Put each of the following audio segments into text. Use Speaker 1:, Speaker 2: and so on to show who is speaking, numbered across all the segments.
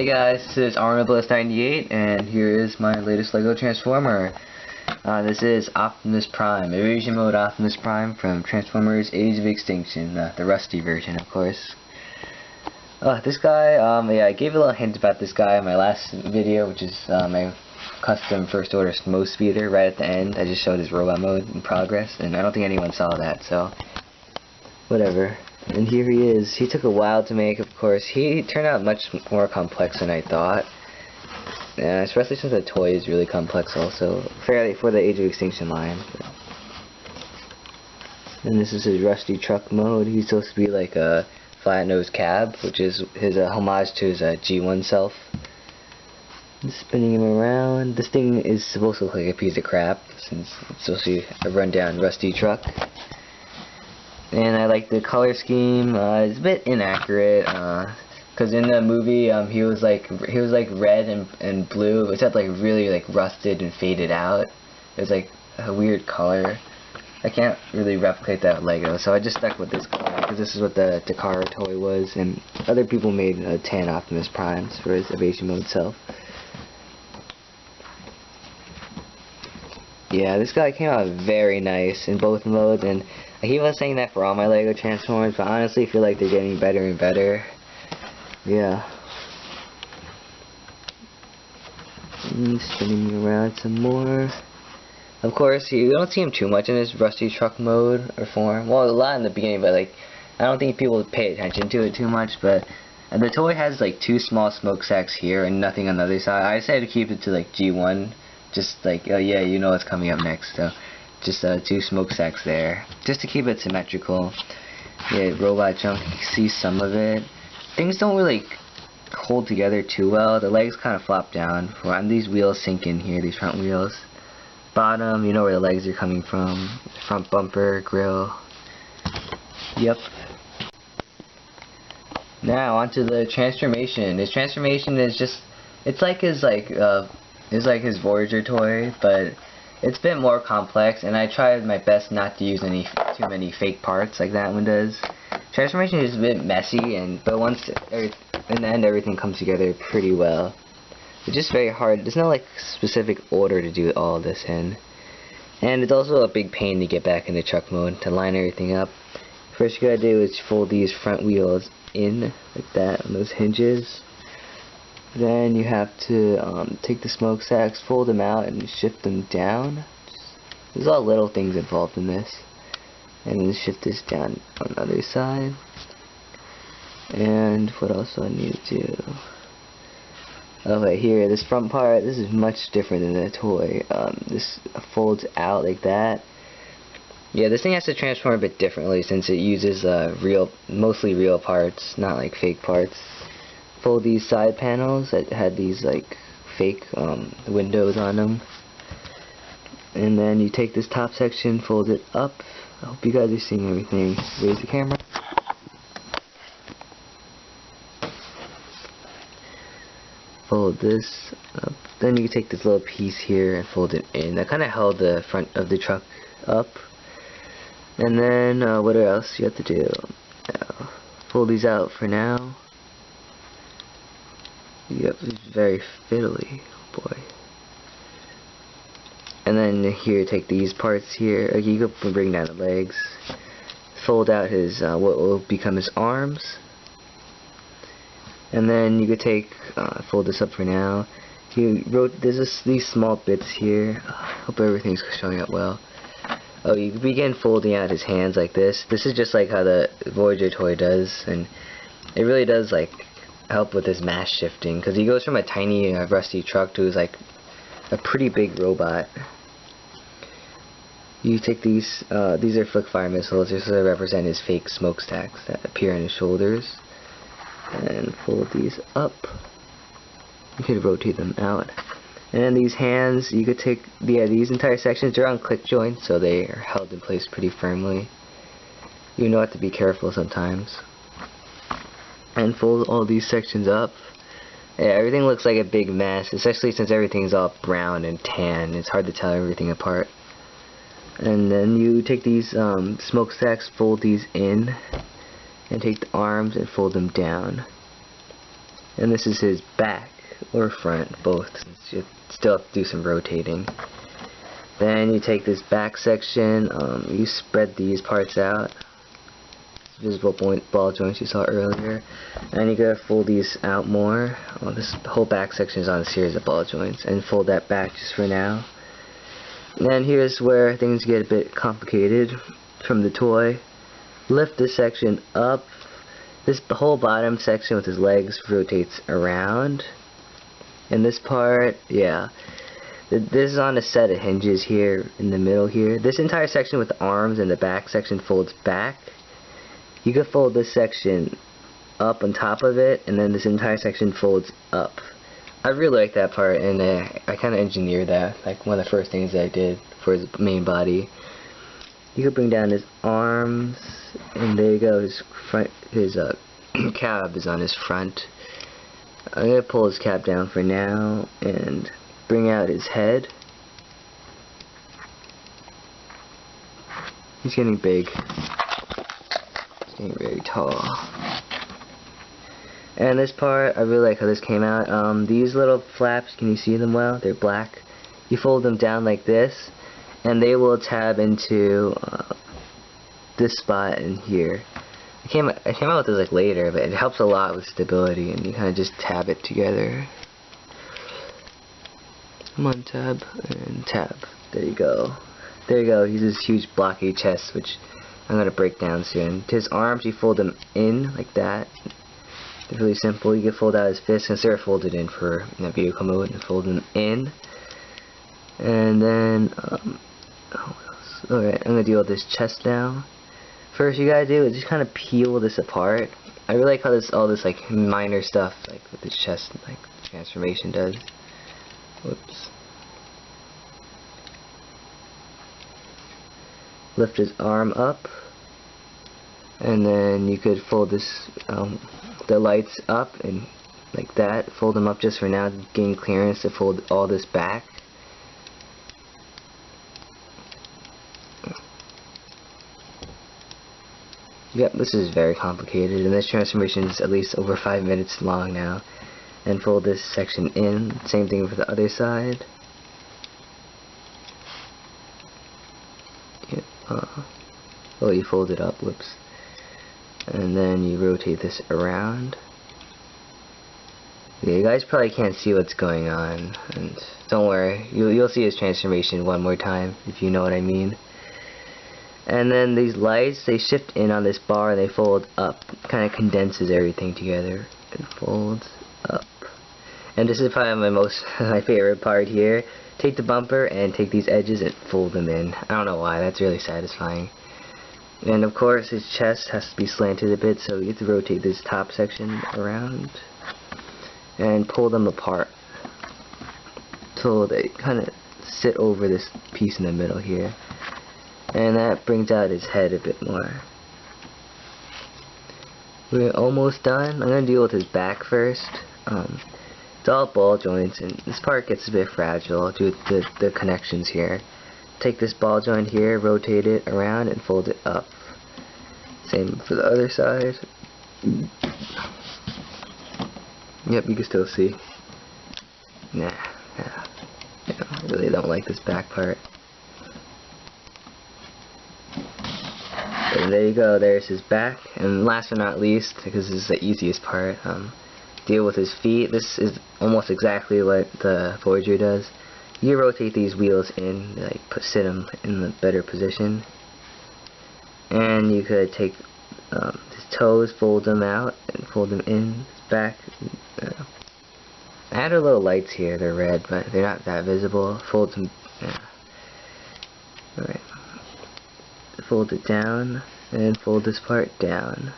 Speaker 1: Hey guys, this is Articulation, and here is my latest LEGO Transformer. This is Optimus Prime, Evasion mode Optimus Prime from Transformers Age of Extinction, the rusty version, of course. This guy, yeah, I gave a little hint about this guy in my last video, which is my custom first order snow speeder. Right at the end, I just showed his robot mode in progress, and I don't think anyone saw that, so whatever. And here he is. He took a while to make, of course. He turned out much more complex than I thought. Especially since the toy is really complex also. Fairly for the Age of Extinction line. And this is his rusty truck mode. He's supposed to be like a flat-nosed cab, which is his homage to his G1 self. Spinning him around. This thing is supposed to look like a piece of crap, since it's supposed to be a rundown rusty truck. And I like the color scheme. It's a bit inaccurate, because in the movie he was like red and blue, except like really like rusted and faded out. It was like a weird color. I can't really replicate that with LEGO, so I just stuck with this color because this is what the Takara toy was, and other people made 10 Optimus Primes for his Evasion mode self. Yeah, this guy came out very nice in both modes, and I keep on saying that for all my LEGO Transformers, but honestly I feel like they're getting better and better. Yeah. Spinning around some more. Of course, you don't see him too much in this rusty truck mode or form. Well, a lot in the beginning, but like, I don't think people pay attention to it too much, but the toy has like 2 small smokestacks here and nothing on the other side. I decided to keep it to like G1, just like, oh yeah, you know what's coming up next, so just 2 smokestacks there, just to keep it symmetrical. Yeah, robot jump, you can see some of it. Things don't really hold together too well. The legs kind of flop down. And these wheels sink in here, these front wheels. Bottom, you know where the legs are coming from. Front bumper, grill. Yep. Now onto the transformation. His transformation is just, it's like his his Voyager toy, but it's a bit more complex, and I tried my best not to use too many fake parts like that one does. Transformation is a bit messy, but once in the end everything comes together pretty well. It's just very hard. There's no like specific order to do all this in, and it's also a big pain to get back into truck mode to line everything up. First you gotta do is fold these front wheels in like that on those hinges. Then you have to take the smokestacks, fold them out, and shift them down. There's all little things involved in this. And then shift this down on the other side. And what else do I need to do? Okay, here, this front part, this is much different than the toy. This folds out like that. Yeah, this thing has to transform a bit differently since it uses mostly real parts, not like fake parts. Fold these side panels that had these like fake windows on them, and then you take this top section, fold it up. I hope you guys are seeing everything. Raise the camera. Fold this up. Then you take this little piece here and fold it in. That kind of held the front of the truck up. And then what else you have to do? Fold these out for now. Yep, it's very fiddly, boy. And then here, take these parts here. You can bring down the legs. Fold out his what will become his arms. And then you could take, fold this up for now. There's these small bits here. Hope everything's showing up well. Oh, you can begin folding out his hands like this. This is just like how the Voyager toy does, and it really does like help with his mass shifting, because he goes from a tiny rusty truck to like a pretty big robot. You take these are flick fire missiles, just to represent his fake smokestacks that appear on his shoulders, and fold these up. You could rotate them out, and then these hands, you could take these entire sections. They're on click joints, so they are held in place pretty firmly. You know, have to be careful sometimes. And fold all these sections up. Yeah, everything looks like a big mess, especially since everything's all brown and tan. It's hard to tell everything apart. And then you take these smokestacks, fold these in, and take the arms and fold them down. And this is his back or front, both. You still have to do some rotating. Then you take this back section, you spread these parts out, visible ball joints you saw earlier, and you gotta fold these out more. This whole back section is on a series of ball joints, and fold that back just for now. And then here's where things get a bit complicated from the toy. Lift this section up. This whole bottom section with his legs rotates around. And this part, yeah, this is on a set of hinges here in the middle here. This entire section with the arms and the back section folds back. You could fold this section up on top of it, and then this entire section folds up. I really like that part, and I kind of engineered that, like one of the first things that I did for his main body. You could bring down his arms, and there you go. His front, his cab is on his front. I'm gonna pull his cap down for now and bring out his head. He's getting big. He's getting very tall. And this part, I really like how this came out. These little flaps, can you see them well? They're black. You fold them down like this, and they will tab into this spot in here. I came out with this like later, but it helps a lot with stability, and you kind of just tab it together. Come on, tab, and tab. There you go. There you go. He's this huge blocky chest, which I'm going to break down soon. To his arms, you fold them in like that. It's really simple. You can fold out his fists, since they're folded in for vehicle mode, and fold them in. And then, alright, I'm going to deal with this chest now. First you gotta do is just kind of peel this apart. I really like how all this like minor stuff, like with this chest, like transformation does. Whoops. Lift his arm up, and then you could fold this, the lights up and like that. Fold them up just for now to gain clearance to fold all this back. Yep, this is very complicated, and this transformation is at least over 5 minutes long now. And fold this section in. Same thing for the other side. Yep. Oh, you fold it up. Whoops. And then you rotate this around. Yeah, you guys probably can't see what's going on, and don't worry, you'll see his transformation one more time if you know what I mean. And then these lights, they shift in on this bar and they fold up. Kind of condenses everything together. It folds up. And this is probably my favorite part here. Take the bumper and take these edges and fold them in. I don't know why, that's really satisfying. And of course his chest has to be slanted a bit, so you have to rotate this top section around and pull them apart so they kind of sit over this piece in the middle here. And that brings out his head a bit more. We're almost done. I'm going to deal with his back first. It's all ball joints, and this part gets a bit fragile due to the connections here. Take this ball joint here, rotate it around, and fold it up. Same for the other side. Yep, you can still see. Nah, I really don't like this back part. And there you go, there's his back. And last but not least, because this is the easiest part, deal with his feet. This is almost exactly what the Voyager does. You rotate these wheels in, like sit them in the better position. And you could take his toes, fold them out, and fold them in, his back. I added little lights here, they're red, but they're not that visible. Fold them, alright. Fold it down, and fold this part down.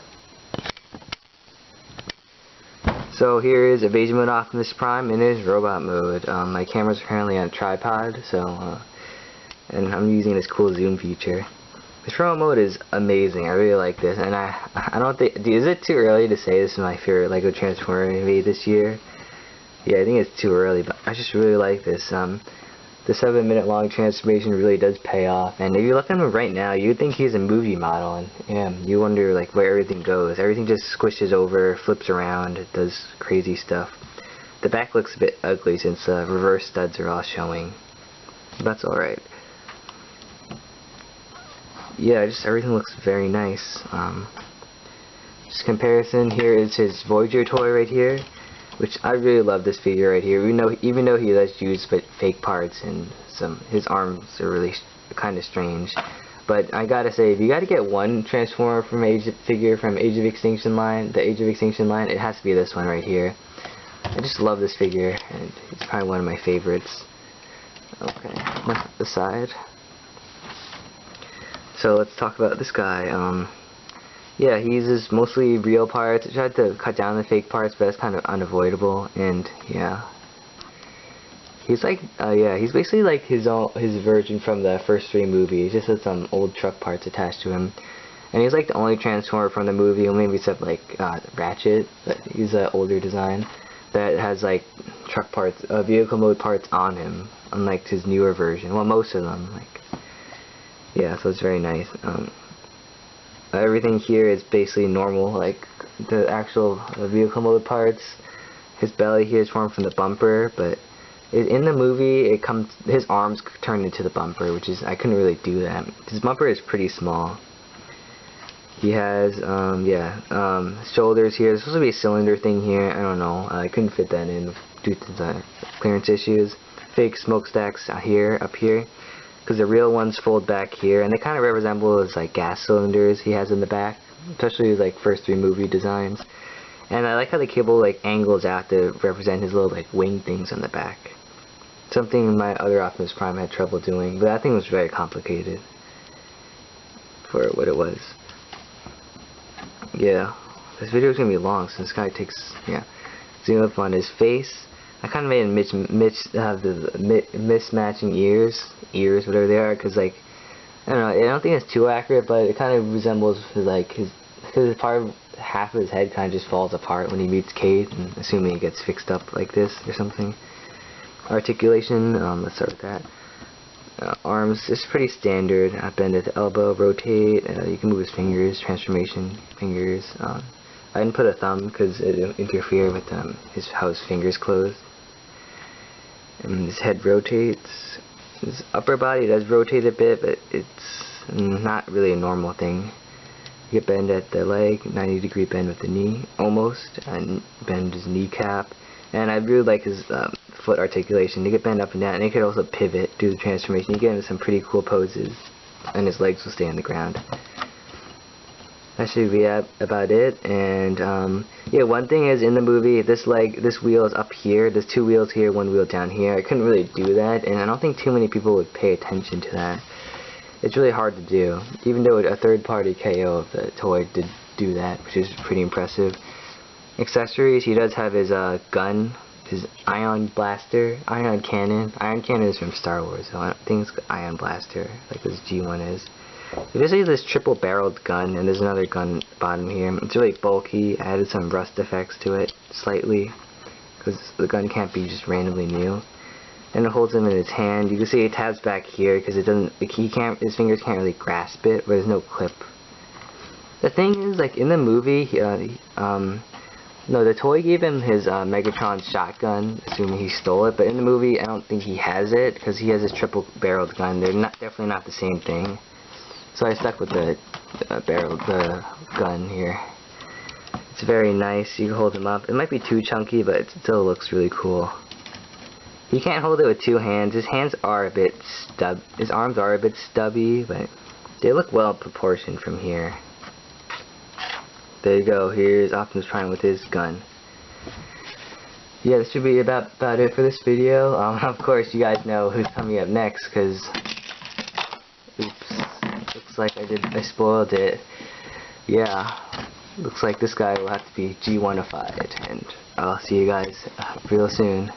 Speaker 1: So here is Evasion mode Optimus Prime in his robot mode. My camera's currently on a tripod, so and I'm using this cool zoom feature. This robot mode is amazing. I really like this, and I don't think, is it too early to say this is my favorite Lego Transformer I made this year? Yeah, I think it's too early, but I just really like this. The 7-minute long transformation really does pay off. And if you look at him right now, you'd think he's a movie model, and yeah, you wonder like where everything goes. Everything just squishes over, flips around, it does crazy stuff. The back looks a bit ugly since reverse studs are all showing. That's alright. Yeah, just everything looks very nice. Just comparison, here is his Voyager toy right here, which I really love this figure right here. Even though he does use fake parts and his arms are really kind of strange. But I gotta say, if you gotta get one Transformer figure from the Age of Extinction line, it has to be this one right here. I just love this figure, and it's probably one of my favorites. Okay, that's the side. So let's talk about this guy. Yeah, he uses mostly real parts. I tried to cut down the fake parts, but it's kind of unavoidable. And yeah, he's like, he's basically like his version from the first 3 movies. Just has some old truck parts attached to him. And he's like the only Transformer from the movie, maybe except like Ratchet, but he's an older design that has like truck parts, vehicle mode parts on him, unlike his newer version. Well, most of them, like, yeah, so it's very nice. Everything here is basically normal, like the actual vehicle mode parts. His belly here is formed from the bumper, but in the movie, his arms turn into the bumper, which is, I couldn't really do that. His bumper is pretty small. He has, shoulders here. There's supposed to be a cylinder thing here. I don't know. I couldn't fit that in due to the clearance issues. Fake smokestacks up here, because the real ones fold back here, and they kind of resemble his like gas cylinders he has in the back, especially his like first 3 movie designs. And I like how the cable like angles out to represent his little like wing things on the back. Something my other Optimus Prime had trouble doing, but that thing was very complicated for what it was. Yeah, this video is gonna be long since this guy takes, zoom up on his face. I kind of made him mismatching ears, whatever they are, because like, I don't know, I don't think it's too accurate, but it kind of resembles because half of his head kind of just falls apart when he meets Kate, and assuming he gets fixed up like this or something. Articulation, let's start with that. Arms is pretty standard. Bend at the elbow, rotate. You can move his fingers, transformation fingers. I didn't put a thumb because it interfered with how his fingers closed. And his head rotates. His upper body does rotate a bit, but it's not really a normal thing. You get bend at the leg, 90-degree bend with the knee, almost, and bend his kneecap. And I really like his foot articulation. You get bend up and down, and he could also pivot, do the transformation. You get into some pretty cool poses, and his legs will stay on the ground. That should be about it. And yeah, one thing is, in the movie, this wheel is up here. There's 2 wheels here, 1 wheel down here. I couldn't really do that, and I don't think too many people would pay attention to that. It's really hard to do, even though a third-party KO of the toy did do that, which is pretty impressive. Accessories, he does have his gun, his ion cannon. Ion cannon is from Star Wars, so I think it's ion blaster, like this G1 is. It just has this triple-barreled gun, and there's another gun at the bottom here. It's really bulky. I added some rust effects to it, slightly, because the gun can't be just randomly new. And it holds him in his hand. You can see it tabs back here because it doesn't. His fingers can't really grasp it, but there's no clip. The thing is, like in the movie, no, the toy gave him his Megatron shotgun, assuming he stole it. But in the movie, I don't think he has it because he has his triple-barreled gun. They're definitely not the same thing. So I stuck with the gun here. It's very nice. You can hold him up. It might be too chunky, but it still looks really cool. He can't hold it with 2 hands. His hands are a bit his arms are a bit stubby, but they look well proportioned from here. There you go. Here's Optimus Prime with his gun. Yeah, this should be about it for this video. Of course, you guys know who's coming up next, because oops, looks like I spoiled it. Yeah, looks like this guy will have to be G1ified, and I'll see you guys real soon.